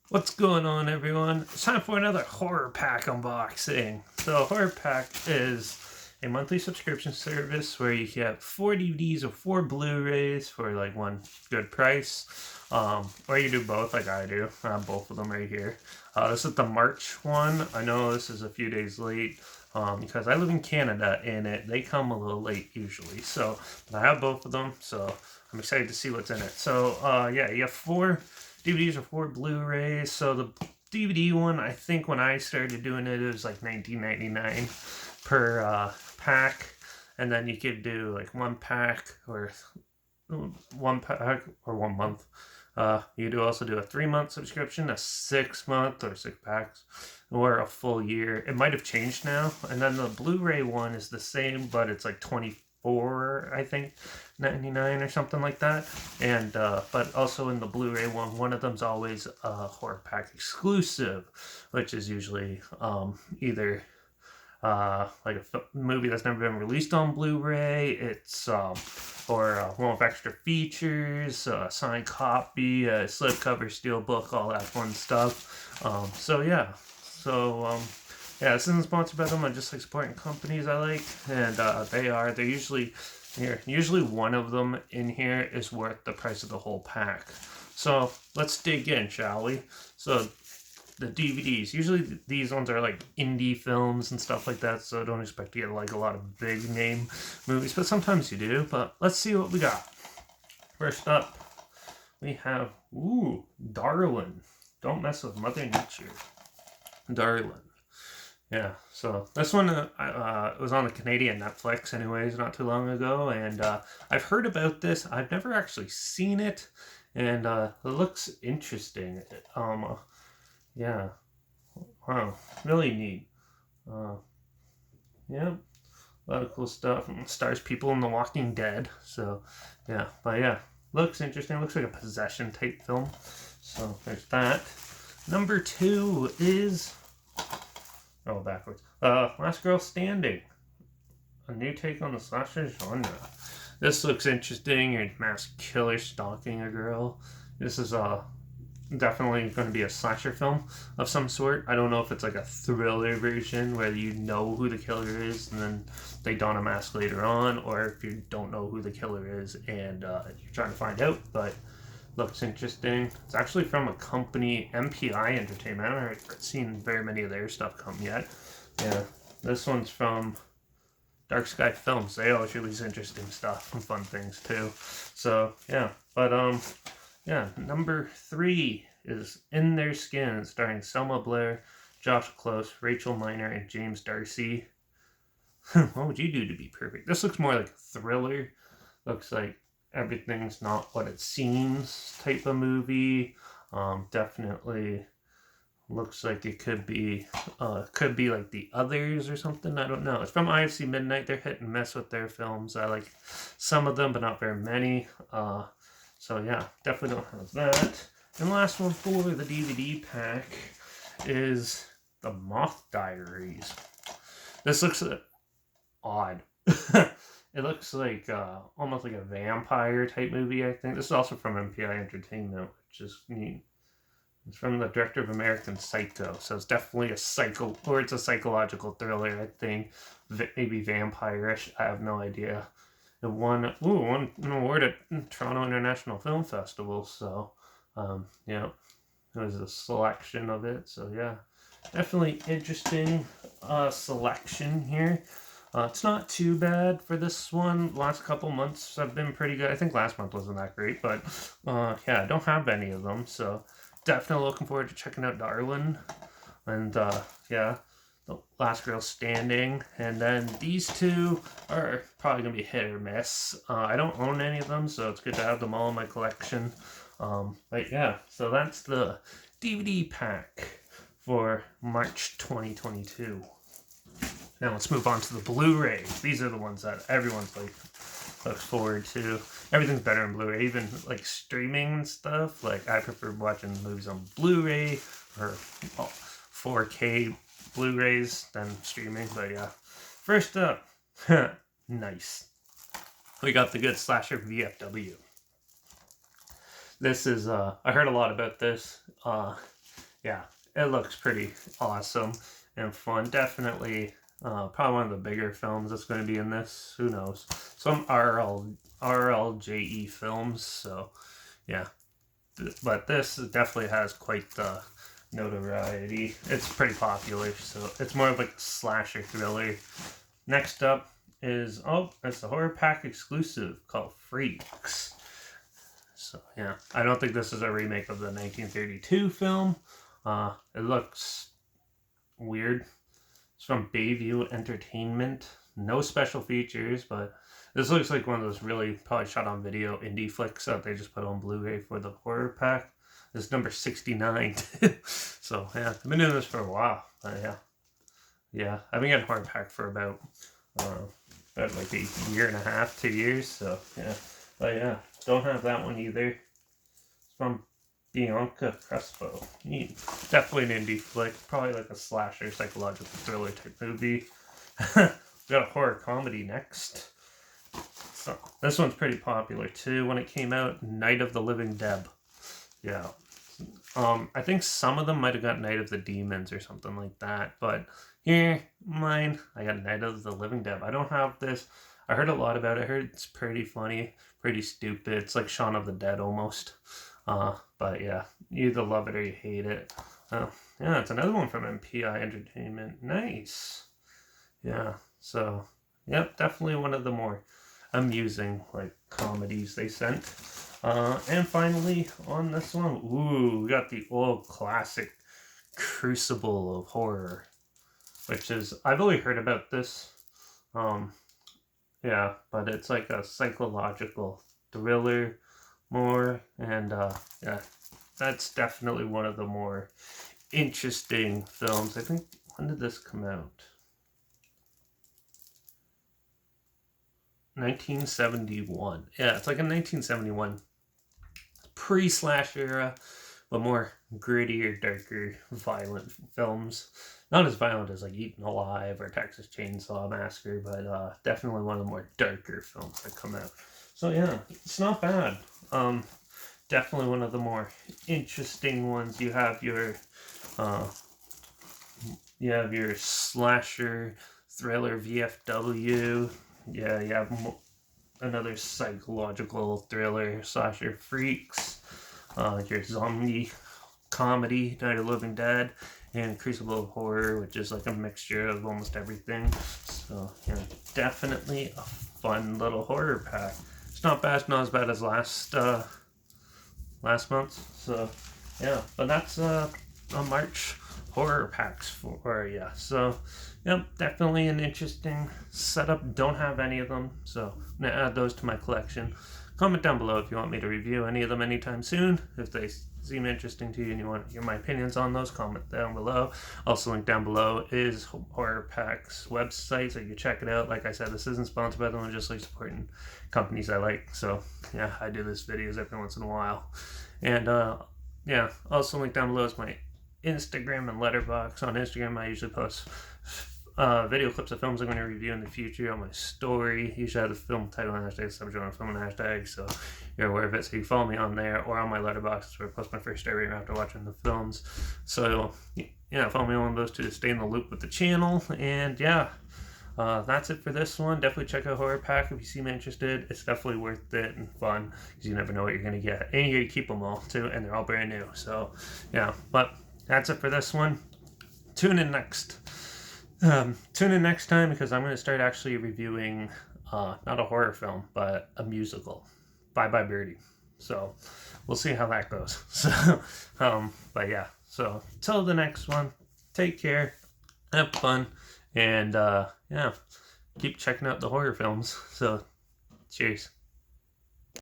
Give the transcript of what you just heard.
What's going on, everyone? It's time for another horror pack unboxing. So, horror pack is a monthly subscription service where you get 4 DVDs or 4 Blu-rays for like one good price. Or you do both, like I do. I have both of them right here. This is the March one. I know this is a few days late because I live in Canada and they come a little late usually. So, but I have both of them. So I'm excited to see what's in it. So, yeah, you have 4 DVDs or 4 Blu-rays. So the DVD one, I think when I started doing it, it was like $19.99 per pack, and then you could do like one pack or 1 month. You do also do a 3 month subscription, a 6 month or 6 packs, or a full year. It might have changed now. And then the Blu-ray one is the same, but it's like 24, I think, 99 or something like that. And but also in the Blu-ray one of them's always a horror pack exclusive, which is usually either like a movie that's never been released on Blu-ray. It's or one with extra features, signed copy, slipcover, steelbook, all that fun stuff. So yeah, yeah, this isn't sponsored by them. I just like supporting companies I like, and they're usually here. Usually one of them in here is worth the price of the whole pack. So let's dig in, shall we? So the DVDs. Usually these ones are like indie films and stuff like that, so don't expect to get like a lot of big name movies, but sometimes you do. But let's see what we got. First up, we have Darwin. Don't mess with Mother Nature. Darwin. Yeah, so this one was on the Canadian Netflix, anyways, not too long ago, and I've heard about this. I've never actually seen it, and it looks interesting. Yeah, wow, really neat. Uh, yeah, a lot of cool stuff. Stars people in The Walking Dead. So, yeah, but yeah, looks interesting. Looks like a possession type film. So there's that. Number two is backwards. Last Girl Standing. A new take on the slasher genre. This looks interesting. You're a mass killer stalking a girl. This is definitely going to be a slasher film of some sort. I don't know if it's like a thriller version where you know who the killer is and then they don a mask later on, or if you don't know who the killer is and you're trying to find out. But looks interesting. It's actually from a company, MPI Entertainment. I haven't seen very many of their stuff come yet. Yeah, this one's from Dark Sky Films. They always release interesting stuff and fun things too. So yeah, but yeah, number three is In Their Skin, starring Selma Blair, Josh Close, Rachel Miner, and James Darcy. What would you do to be perfect? This looks more like a thriller. Looks like everything's not what it seems type of movie. Definitely looks like it could be like The Others or something. I don't know. It's from IFC Midnight. They're hit and miss with their films. I like some of them, but not very many. So yeah, definitely don't have that. And the last one for the DVD pack is the Moth Diaries. This looks odd. It looks like almost like a vampire type movie, I think. This is also from MPI Entertainment, which is neat. It's from the director of American Psycho, so it's definitely it's a psychological thriller, I think. Maybe vampire-ish, I have no idea. It won an award at Toronto International Film Festival, so yeah, it was a selection of it. So yeah, definitely interesting selection here. It's not too bad for this one. Last couple months have been pretty good. I think last month wasn't that great, but yeah, I don't have any of them, so definitely looking forward to checking out Darwin. And yeah, the Last Girl Standing, and then these two are probably gonna be hit or miss. I don't own any of them, so it's good to have them all in my collection. But yeah, so that's the DVD pack for March 2022. Now let's move on to the Blu-rays. These are the ones that everyone's like looks forward to. Everything's better in Blu-ray, even like streaming and stuff. Like I prefer watching movies on Blu-ray or 4K Blu-rays than streaming. But yeah, first up, nice. We got the good slasher VFW. This is I heard a lot about this. yeah, it looks pretty awesome and fun. Definitely, probably one of the bigger films that's going to be in this. Who knows? Some RLJE films. So yeah, but this definitely has quite the notoriety. It's pretty popular, so it's more of like a slasher thriller. Next up is it's a horror pack exclusive called Freaks. So yeah, I don't think this is a remake of the 1932 film. It looks weird. It's from Bayview Entertainment. No special features, but this looks like one of those really probably shot on video indie flicks that they just put on Blu-ray for the horror pack. This is number 69. So yeah, I've been doing this for a while. Yeah, I've been getting horror pack for about like a year and a half, 2 years. So yeah, but yeah, don't have that one either. It's from Bianca Crespo. Definitely an indie flick, probably like a slasher, psychological thriller type movie. We got a horror comedy next. So this one's pretty popular too. When it came out, Night of the Living Dead. Yeah. I think some of them might have got Night of the Demons or something like that, but here, mine, I got Night of the Living Dead. I don't have this. I heard a lot about it. I heard it's pretty funny, pretty stupid. It's like Shaun of the Dead almost. But yeah, you either love it or you hate it. Yeah, it's another one from MPI Entertainment. Nice. Yeah, so, yep, definitely one of the more amusing, like, comedies they sent. And finally, on this one, we got the old classic Crucible of Horror, which is, I've only heard about this. Yeah, but it's like a psychological thriller more, and yeah, that's definitely one of the more interesting films. I think, when did this come out? 1971. Yeah, it's like a 1971 pre-slash era, but more grittier, darker, violent films. Not as violent as like Eaten Alive or Texas Chainsaw Massacre, but definitely one of the more darker films that come out. So yeah, it's not bad. Definitely one of the more interesting ones. You have your slasher thriller VFW. Yeah, you have another psychological thriller slasher Freaks. Your zombie comedy Night of the Living Dead, and Crucible of Horror, which is like a mixture of almost everything. So yeah, definitely a fun little horror pack. It's not bad. It's not as bad as last month. So yeah, but that's a March horror packs for you. So yep, definitely an interesting setup. Don't have any of them, so I'm gonna add those to my collection. Comment down below if you want me to review any of them anytime soon. If they seem interesting to you and you want to hear my opinions on those, comment down below. Also, link down below is Horror Pack's website, so you can check it out. Like I said, this isn't sponsored by them. I'm just like supporting companies I like. So yeah, I do this videos every once in a while. And yeah, also link down below is my Instagram and Letterbox. On Instagram, I usually post video clips of films I'm going to review in the future on my story. Usually have the film title and hashtag, subject on film and hashtag, so you're aware of it. So you follow me on there or on my Letterbox, where I post my first story after watching the films. So yeah, follow me on those two to stay in the loop with the channel. And yeah, that's it for this one. Definitely check out Horror Pack if you seem interested. It's definitely worth it and fun, because you never know what you're going to get. And you get to keep them all too, and they're all brand new. So yeah, but that's it for this one. Tune in next time, because I'm going to start actually reviewing not a horror film, but a musical, Bye Bye Birdie. So we'll see how that goes. So but yeah, so till the next one, take care, have fun, and yeah, keep checking out the horror films. So cheers.